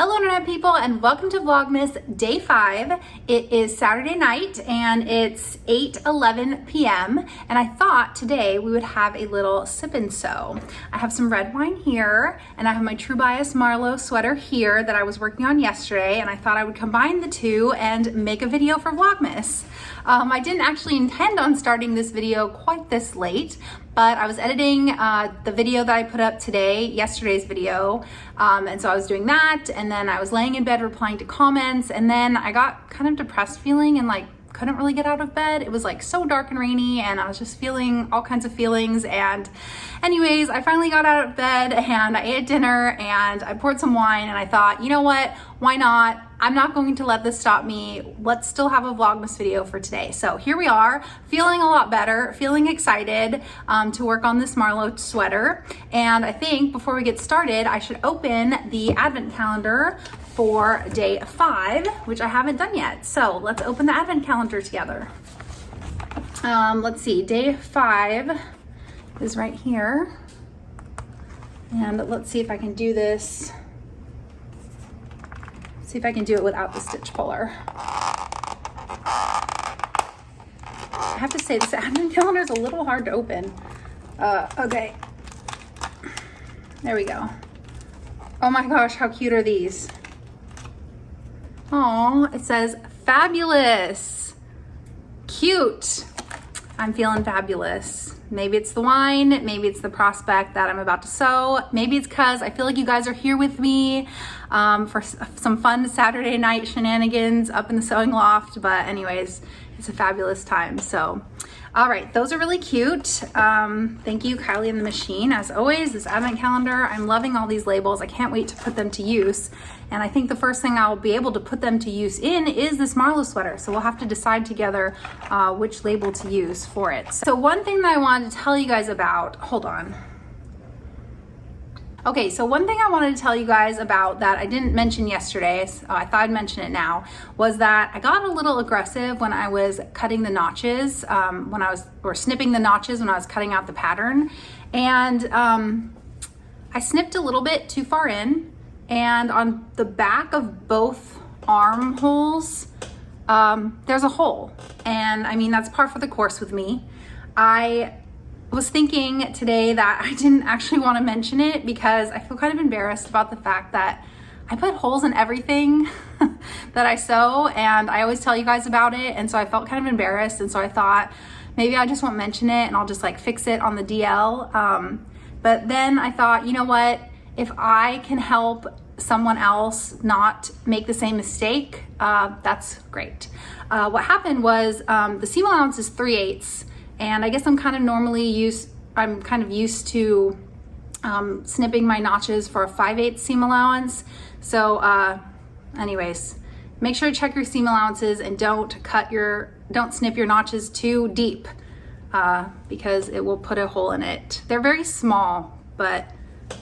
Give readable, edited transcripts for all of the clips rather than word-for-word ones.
Hello internet people and welcome to Vlogmas day 5. It is Saturday night and it's 8:11 p.m. and I thought today we would have a little sip and sew. I have some red wine here and I have my True Bias Marlo sweater here that I was working on yesterday, and I thought I would combine the two and make a video for Vlogmas. I didn't actually intend on starting this video quite this late, but I was editing the video that I put up today, yesterday's video, and so I was doing that, and then I was laying in bed replying to comments, and then I got kind of depressed feeling and like couldn't really get out of bed. It was like so dark and rainy and I was just feeling all kinds of feelings, and anyways, I finally got out of bed and I ate dinner and I poured some wine and I thought, you know what, why not? I'm not going to let this stop me. Let's still have a Vlogmas video for today. So here we are, feeling a lot better, feeling excited to work on this Marlo sweater. And I think before we get started, I should open the advent calendar for day 5, which I haven't done yet. So let's open the advent calendar together. Let's see, day 5 is right here. And let's see if I can do this. See if I can do it without the stitch puller. I have to say this advent calendar is a little hard to open. Okay, there we go. Oh my gosh, how cute are these? Oh, it says fabulous. Cute. I'm feeling fabulous. Maybe it's the wine, maybe it's the prospect that I'm about to sew, maybe it's because I feel like you guys are here with me for some fun Saturday night shenanigans up in the sewing loft, but anyways, it's a fabulous time. So, all right, those are really cute. Thank you, Kylie and the Machine. As always, this advent calendar, I'm loving all these labels. I can't wait to put them to use. And I think the first thing I'll be able to put them to use in is this Marlo sweater. So we'll have to decide together which label to use for it. So one thing that I wanted to tell you guys about, hold on. Okay, so one thing I wanted to tell you guys about that I didn't mention yesterday, so I thought I'd mention it now, was that I got a little aggressive when I was cutting the notches, or snipping the notches when I was cutting out the pattern. And I snipped a little bit too far in, and on the back of both armholes, there's a hole. And I mean, that's par for the course with me. I was thinking today that I didn't actually want to mention it because I feel kind of embarrassed about the fact that I put holes in everything that I sew, and I always tell you guys about it, and so I felt kind of embarrassed, and so I thought maybe I just won't mention it and I'll just like fix it on the DL. But then I thought, you know what, if I can help someone else not make the same mistake, that's great. What happened was the seam allowance is 3/8, and I guess I'm kind of used to snipping my notches for a 5/8 seam allowance. So anyways, make sure to check your seam allowances and don't snip your notches too deep because it will put a hole in it. They're very small, but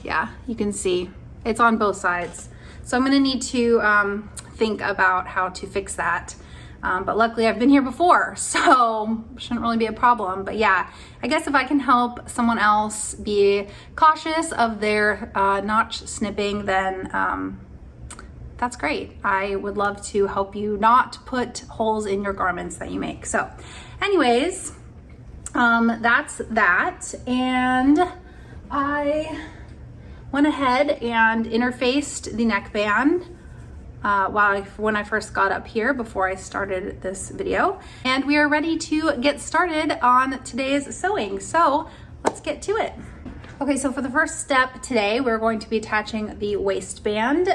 yeah, you can see it's on both sides. So I'm gonna need to think about how to fix that. But luckily I've been here before, so shouldn't really be a problem. But yeah, I guess if I can help someone else be cautious of their notch snipping, then that's great. I would love to help you not put holes in your garments that you make. So anyways, that's that. And I went ahead and interfaced the neckband when I first got up here before I started this video. And we are ready to get started on today's sewing. So let's get to it. Okay, so for the first step today, we're going to be attaching the waistband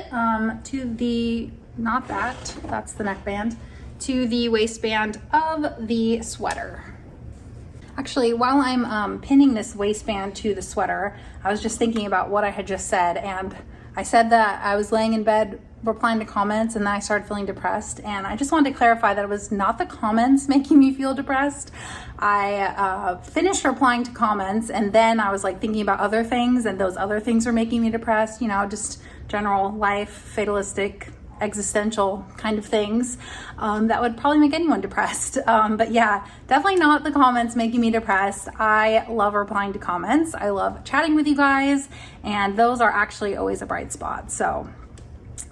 to the, that's the neckband, to the waistband of the sweater. Actually, while I'm pinning this waistband to the sweater, I was just thinking about what I had just said, and I said that I was laying in bed replying to comments and then I started feeling depressed, and I just wanted to clarify that it was not the comments making me feel depressed. I finished replying to comments and then I was like thinking about other things, and those other things were making me depressed, you know, just general life, fatalistic, existential kind of things that would probably make anyone depressed. But yeah, definitely not the comments making me depressed. I love replying to comments. I love chatting with you guys, and those are actually always a bright spot. So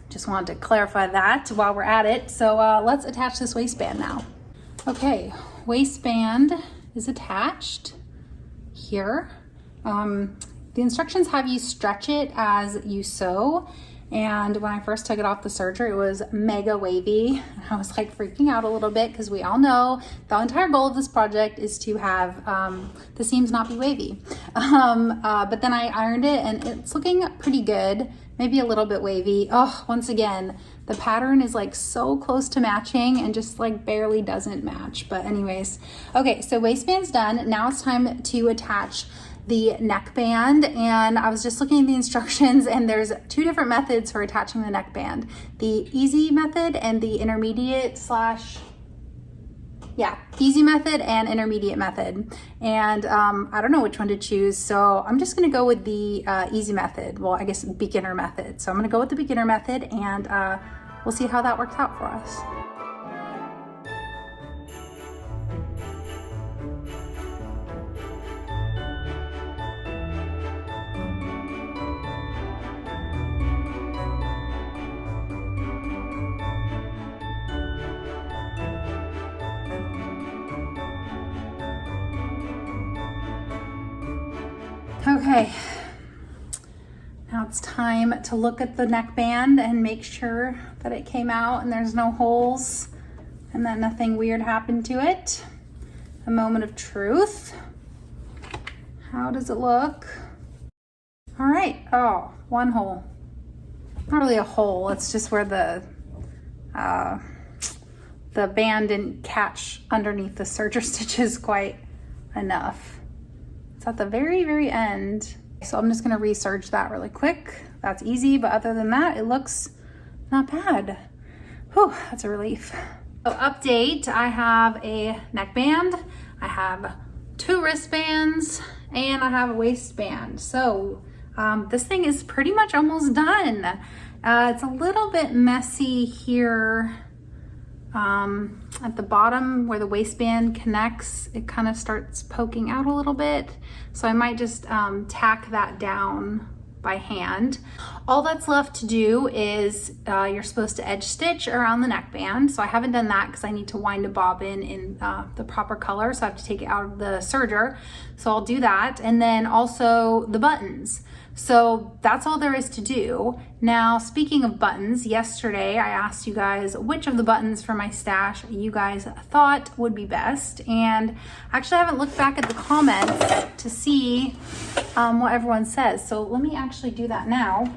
Just wanted to clarify that while we're at it. So let's attach this waistband now. Okay, waistband is attached here. The instructions have you stretch it as you sew. And when I first took it off the serger, it was mega wavy. I was like freaking out a little bit because we all know the entire goal of this project is to have the seams not be wavy. But then I ironed it and it's looking pretty good, maybe a little bit wavy. Oh, once again, the pattern is like so close to matching and just like barely doesn't match. But anyways, okay, so waistband's done. Now it's time to attach the neckband, and I was just looking at the instructions, and there's two different methods for attaching the neckband: the easy method and the intermediate easy method and intermediate method. And I don't know which one to choose, so I'm just gonna go with the easy method. Well, I guess beginner method. So I'm gonna go with the beginner method, and we'll see how that works out for us. Okay, now it's time to look at the neckband and make sure that it came out and there's no holes and that nothing weird happened to it. A moment of truth. How does it look? All right, oh, one hole. Not really a hole, it's just where the band didn't catch underneath the serger stitches quite enough. It's at the very, very end. So I'm just gonna reserge that really quick. That's easy, but other than that, it looks not bad. Whew, that's a relief. So update, I have a neckband, I have 2 wristbands, and I have a waistband. So this thing is pretty much almost done. It's a little bit messy here. At the bottom where the waistband connects, it kind of starts poking out a little bit. So I might just tack that down by hand. All that's left to do is you're supposed to edge stitch around the neckband. So I haven't done that because I need to wind a bobbin in the proper color. So I have to take it out of the serger. So I'll do that. And then also the buttons. So that's all there is to do. Now, speaking of buttons, yesterday I asked you guys which of the buttons for my stash you guys thought would be best. And actually I haven't looked back at the comments to see what everyone says. So let me actually do that now.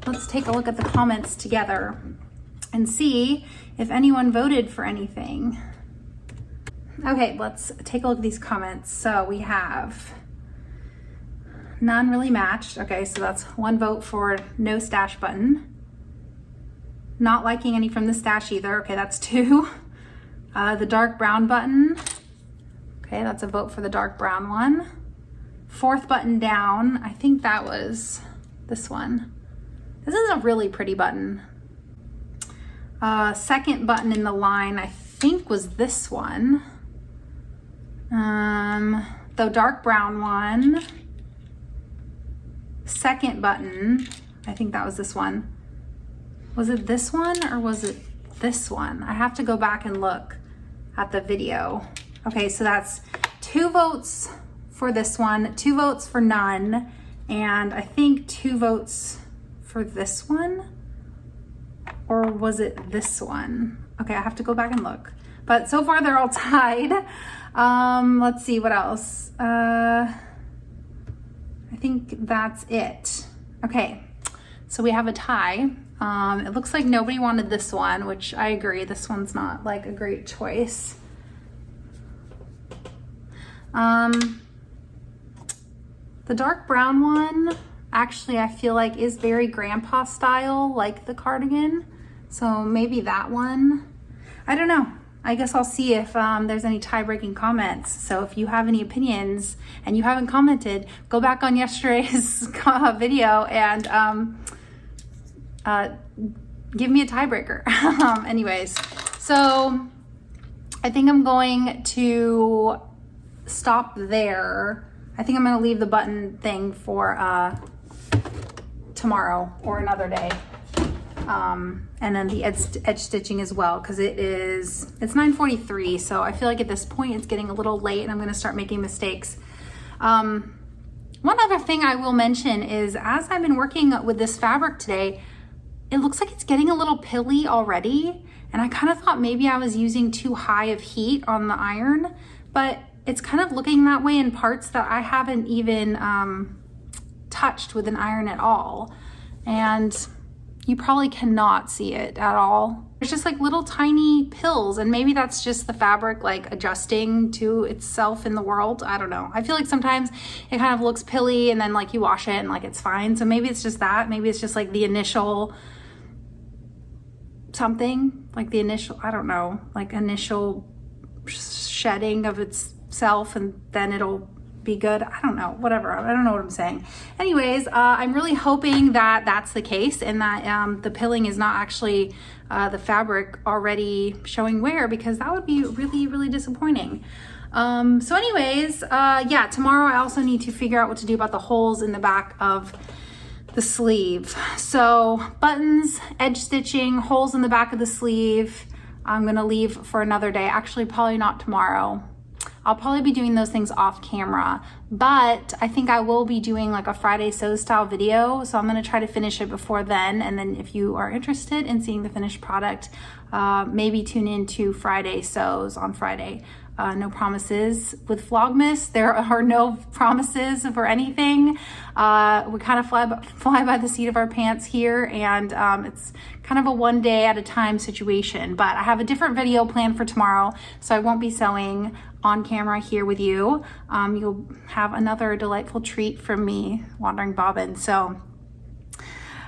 Let's take a look at the comments together and see if anyone voted for anything. Okay, let's take a look at these comments. So we have none really matched. Okay, so that's 1 vote for no stash button. Not liking any from the stash either. Okay, that's 2. The dark brown button. Okay, that's a vote for the dark brown one. 4th button down. I think that was this one. This is a really pretty button. 2nd button in the line, I think was this one. The dark brown one. 2nd button, I think that was this one. Was it this one or was it this one? I have to go back and look at the video. Okay, so that's 2 votes for this one, 2 votes for none, and I think 2 votes for this one, or was it this one? Okay, I have to go back and look. But so far they're all tied. Let's see what else. I think that's it. Okay, so we have a tie. It looks like nobody wanted this one, which I agree. This one's not like a great choice. The dark brown one, actually, I feel like is very grandpa style, like the cardigan. So maybe that one. I don't know. I guess I'll see if there's any tie-breaking comments. So if you have any opinions and you haven't commented, go back on yesterday's video and give me a tiebreaker. Anyways, so I think I'm going to stop there. I think I'm gonna leave the button thing for tomorrow or another day. And then the edge stitching as well, because it's 9:43, so I feel like at this point it's getting a little late and I'm gonna start making mistakes. One other thing I will mention is, as I've been working with this fabric today, it looks like it's getting a little pilly already, and I kind of thought maybe I was using too high of heat on the iron, but it's kind of looking that way in parts that I haven't even touched with an iron at all, and you probably cannot see it at all. There's just like little tiny pills, and maybe that's just the fabric like adjusting to itself in the world. I don't know. I feel like sometimes it kind of looks pilly and then like you wash it and like it's fine. So maybe it's just that. Maybe it's just like the initial something, like the initial, I don't know, like initial shedding of itself, and then it'll be good. I don't know, whatever. I don't know what I'm saying. Anyways, I'm really hoping that that's the case, and that the pilling is not actually the fabric already showing wear, because that would be really, really disappointing. So anyways, yeah, tomorrow I also need to figure out what to do about the holes in the back of the sleeve. So buttons, edge stitching, holes in the back of the sleeve, I'm gonna leave for another day. Actually, probably not tomorrow. I'll probably be doing those things off camera, but I think I will be doing like a Friday sew style video. So I'm gonna try to finish it before then. And then if you are interested in seeing the finished product, maybe tune in to Friday sews on Friday. No promises with Vlogmas. There are no promises for anything. We kind of fly by the seat of our pants here, and it's kind of a one day at a time situation. But I have a different video planned for tomorrow, so I won't be sewing on camera here with you. You'll have another delightful treat from me, Wandering Bobbin. So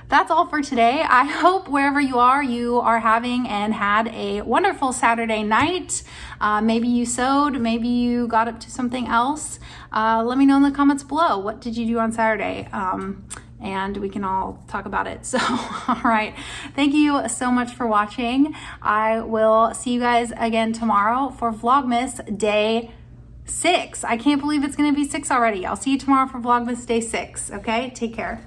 that's all for today. I hope wherever you are having and had a wonderful Saturday night. Maybe you sewed, maybe you got up to something else. Let me know in the comments below. What did you do on Saturday? And we can all talk about it. So, all right. Thank you so much for watching. I will see you guys again tomorrow for Vlogmas Day 6. I can't believe it's going to be 6 already. I'll see you tomorrow for Vlogmas Day 6. Okay? Take care.